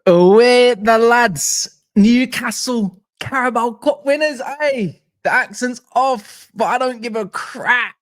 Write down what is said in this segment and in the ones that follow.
We're the lads. Newcastle Carabao Cup winners. Hey, the accent's off, but I don't give a crap.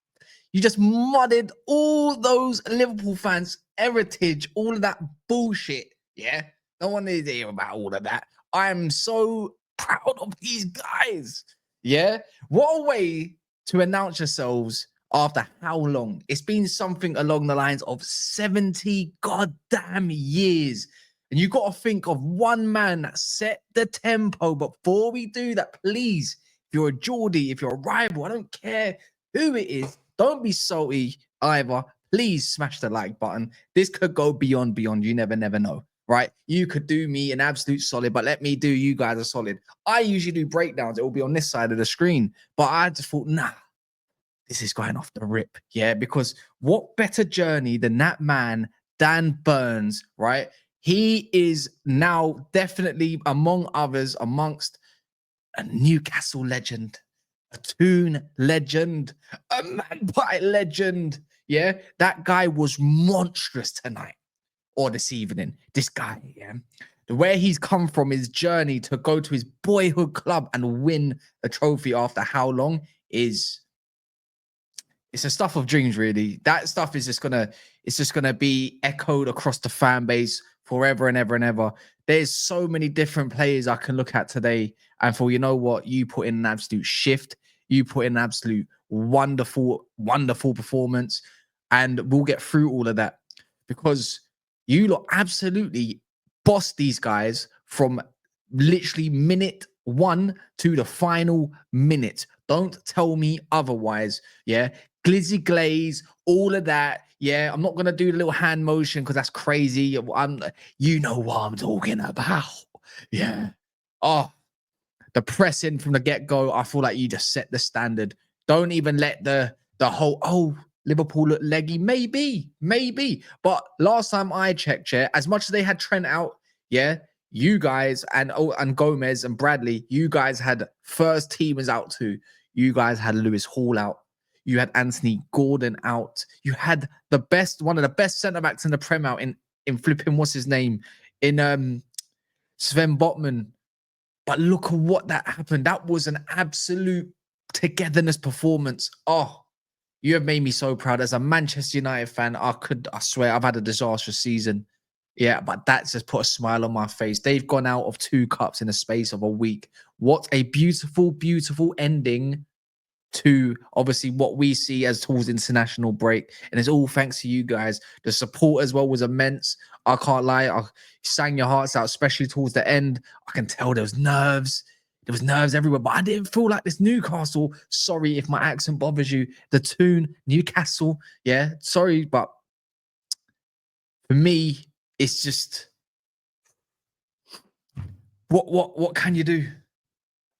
You just modded all those Liverpool fans' heritage, all of that bullshit. Yeah, no one needs to hear about all of that. I am so proud of these guys. Yeah, what a way to announce yourselves after how long? It's been something along the lines of 70 goddamn years. And you got to think of one man that set the tempo. But before we do that, please, if you're a Geordie, if you're a rival, I don't care who it is, don't be salty either. Please smash the like button. This could go beyond. You never know, right? You could do me an absolute solid, but let me do you guys a solid. I usually do breakdowns. It will be on this side of the screen. But I just thought, nah, this is going off the rip. Yeah, because what better journey than that man, Dan Burns, right? He is now definitely among others, amongst a Newcastle legend, a Toon legend, a Magpie legend. Yeah, that guy was monstrous tonight or this evening. This guy, yeah, where he's come from, his journey to go to his boyhood club and win a trophy after how long is. It's a stuff of dreams, really. That stuff is just gonna be echoed across the fan base forever and ever and ever. There's so many different players I can look at today, and for you know what, you put in an absolute shift, you put in an absolute wonderful performance, and we'll get through all of that because you lot absolutely bossed these guys from literally minute 1 to the final minute. Don't tell me otherwise. Yeah, glizzy glaze, all of that. Yeah, I'm not gonna do the little hand motion because that's crazy. You know what I'm talking about. Yeah. Oh, the pressing from the get-go. I feel like you just set the standard. Don't even let the whole Liverpool look leggy. Maybe. But last time I checked, yeah, as much as they had Trent out, yeah, you guys and Gomez and Bradley, you guys had first teamers out too. You guys had Lewis Hall out. You had Anthony Gordon out. You had one of the best centre backs in the Prem out in flipping what's his name in Sven Botman. But look at what that happened. That was an absolute togetherness performance. Oh, you have made me so proud as a Manchester United fan. I swear I've had a disastrous season. Yeah, but that's just put a smile on my face. They've gone out of 2 cups in the space of a week. What a beautiful ending to obviously what we see as towards international break. And it's all thanks to you guys. The support as well was immense. I can't lie. I sang your hearts out, especially towards the end. I can tell there was nerves. There was nerves everywhere, but I didn't feel like this Newcastle. Sorry if my accent bothers you. The Toon, Newcastle. Yeah, sorry, but for me, it's just what can you do?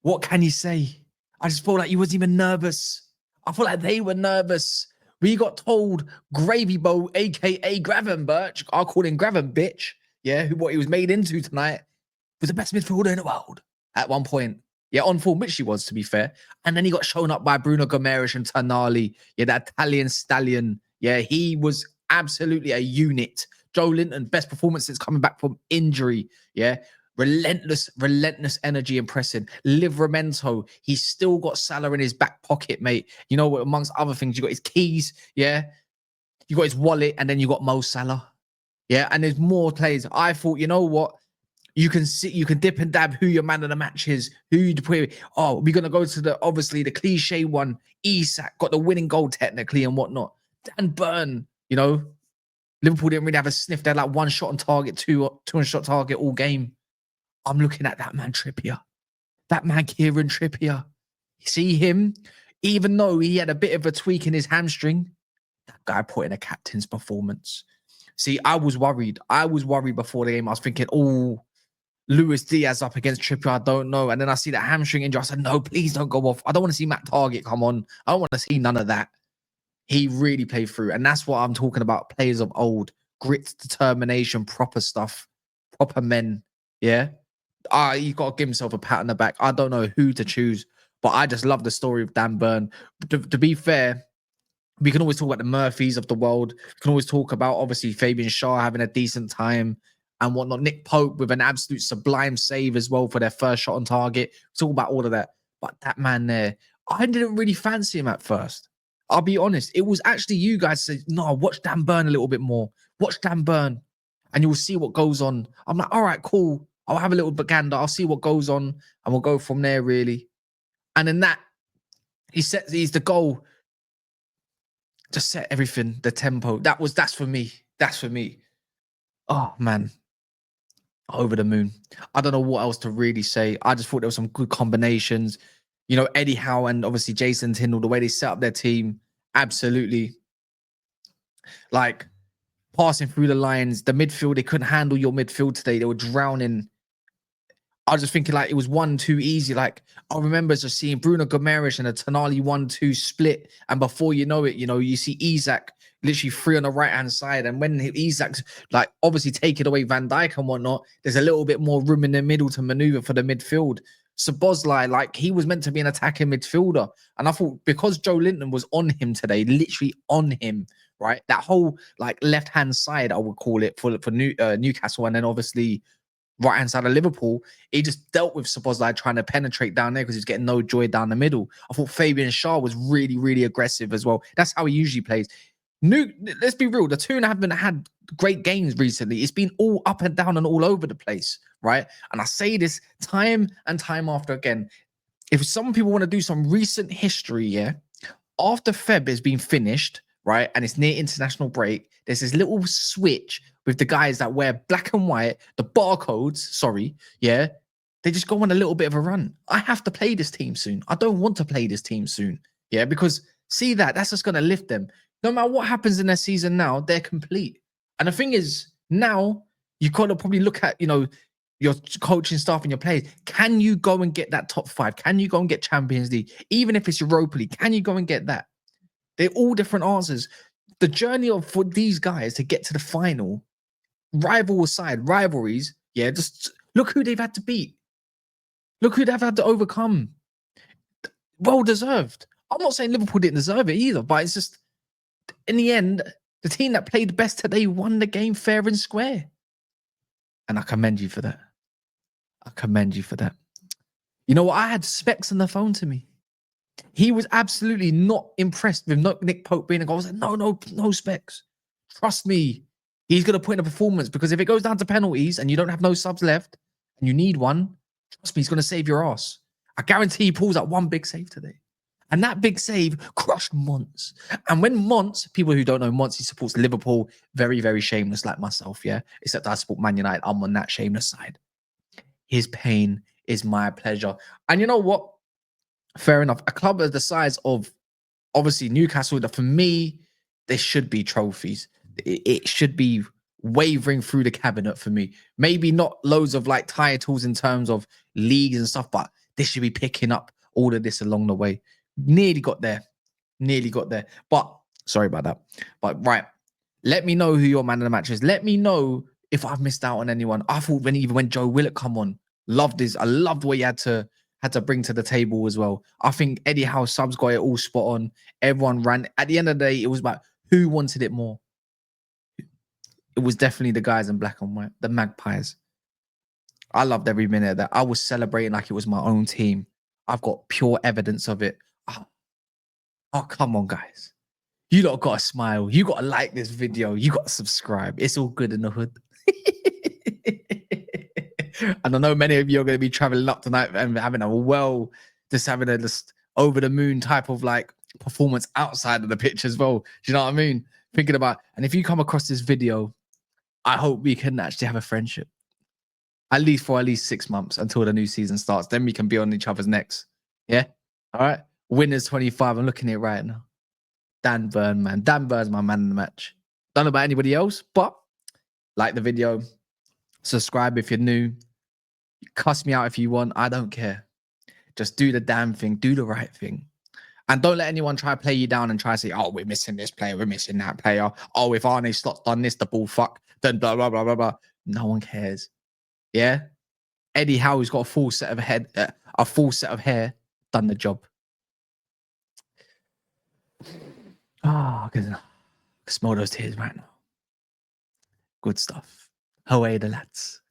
What can you say? I just felt like you wasn't even nervous. I feel like they were nervous. We got told Gravy Bow, aka Gravenberch, I'll call him Graven bitch, yeah, what he was made into tonight, was the best midfielder in the world at one point. Yeah, on form, which he was, to be fair. And then he got shown up by Bruno Gomes and Tonali. Yeah, that Italian stallion. Yeah, he was absolutely a unit. Joe Linton, best performance since coming back from injury. Yeah, relentless energy and pressing. Livramento, he's still got Salah in his back pocket, mate. You know, amongst other things, you got his keys, yeah. You got his wallet, and then you got Mo Salah. Yeah, and there's more players. I thought, you know what? You can dip and dab who your man of the match is, who you play. Oh, we're gonna go to the cliche one. Isak got the winning goal technically and whatnot. Dan Burn, you know, Liverpool didn't really have a sniff. They had like 1 shot on target, 2 shot target all game. I'm looking at that man Trippier, that man Kieran Trippier. You see him, even though he had a bit of a tweak in his hamstring, that guy put in a captain's performance. See, I was worried. Before the game. I was thinking, oh, Luis Diaz up against Trippier, I don't know. And then I see that hamstring injury. I said, no, please don't go off. I don't want to see Matt Target come on. I don't want to see none of that. He really played through. And that's what I'm talking about. Players of old. Grit, determination, proper stuff. Proper men. Yeah. He's got to give himself a pat on the back. I don't know who to choose. But I just love the story of Dan Burn. To be fair, we can always talk about the Murphys of the world. We can always talk about, obviously, Fabian Schär having a decent time. and whatnot. Nick Pope with an absolute sublime save as well for their first shot on target. It's all about all of that. But that man there, I didn't really fancy him at first. I'll be honest. It was actually you guys said, no, watch Dan Burn a little bit more. Watch Dan Burn and you'll see what goes on. I'm like, all right, cool. I'll have a little gander. I'll see what goes on and we'll go from there, really. And then that, he's the goal. Just set everything, the tempo. That's for me. That's for me. Oh, man. Over the moon. I don't know what else to really say. I just thought there were some good combinations. You know, Eddie Howe and obviously Jason Tindall, the way they set up their team, absolutely. Like, passing through the lines, the midfield, they couldn't handle your midfield today. They were drowning. I was just thinking like it was 1-2 easy. Like I remember just seeing Bruno Gomes and a Tonali 1-2 split. And before you know it, you know, you see Isak literally free on the right-hand side. And when Isak's like obviously taking away Van Dijk and whatnot, there's a little bit more room in the middle to maneuver for the midfield. Szoboszlai, like he was meant to be an attacking midfielder. And I thought because Joe Linton was on him today, literally on him, right? That whole like left-hand side, I would call it for Newcastle. And then obviously right-hand side of Liverpool, he just dealt with Szoboszlai trying to penetrate down there because he's getting no joy down the middle. I thought Fabian Schär was really, really aggressive as well. That's how he usually plays. Let's be real, the two haven't had great games recently. It's been all up and down and all over the place, right? And I say this time and time after again. If some people want to do some recent history, yeah, after Feb has been finished, right, and it's near international break, there's this little switch with the guys that wear black and white, the barcodes, sorry, yeah, they just go on a little bit of a run. I have to play this team soon. I don't want to play this team soon, yeah, because see that's just going to lift them. No matter what happens in their season now, they're complete. And the thing is, now you've got to probably look at, you know, your coaching staff and your players. Can you go and get that top 5? Can you go and get Champions League? Even if it's Europa League, can you go and get that? They're all different answers. The journey for these guys to get to the final, rivalries, yeah, just look who they've had to beat. Look who they've had to overcome. Well deserved. I'm not saying Liverpool didn't deserve it either, but it's just, in the end, the team that played best today won the game fair and square. And I commend you for that. I commend you for that. You know what? I had Specs on the phone to me. He was absolutely not impressed with Nick Pope being a goal. I was like, no, Specs. Trust me. He's going to put in a performance because if it goes down to penalties and you don't have no subs left and you need one, trust me, he's going to save your ass. I guarantee he pulls out one big save today. And that big save crushed Mons. And when Mons, people who don't know Mons, he supports Liverpool, very, very shameless like myself, yeah? Except I support Man United. I'm on that shameless side. His pain is my pleasure. And you know what? Fair enough. A club of the size of, obviously, Newcastle, that for me, there should be trophies. It should be wavering through the cabinet for me. Maybe not loads of like titles in terms of leagues and stuff, but they should be picking up all of this along the way. Nearly got there. But sorry about that. But right, let me know who your man of the match is. Let me know if I've missed out on anyone. I thought when Joe Willett come on, loved this. I loved what he had to bring to the table as well. I think Eddie Howe subs got it all spot on. Everyone ran. At the end of the day, it was about who wanted it more. It was definitely the guys in black and white, the Magpies. I loved every minute of that. I was celebrating like it was my own team. I've got pure evidence of it. Oh, come on, guys. You lot got to smile. You got to like this video. You got to subscribe. It's all good in the hood. And I know many of you are going to be traveling up tonight and having a just over the moon type of like performance outside of the pitch as well. Do you know what I mean? Thinking about, and if you come across this video, I hope we can actually have a friendship. At least 6 months until the new season starts. Then we can be on each other's necks. Yeah? All right? Winners 25. I'm looking at it right now. Dan Burn, man. Dan Burn's my man in the match. Don't know about anybody else, but like the video. Subscribe if you're new. Cuss me out if you want. I don't care. Just do the damn thing. Do the right thing. And don't let anyone try to play you down and try to say, oh, we're missing this player. We're missing that player. Oh, if Arne Slot's done this, the ball fuck. Then blah, blah, blah, blah, blah. No one cares. Yeah? Eddie Howe's got a full set of hair. Done the job. I can smell those tears right now. Good stuff. Away the lads.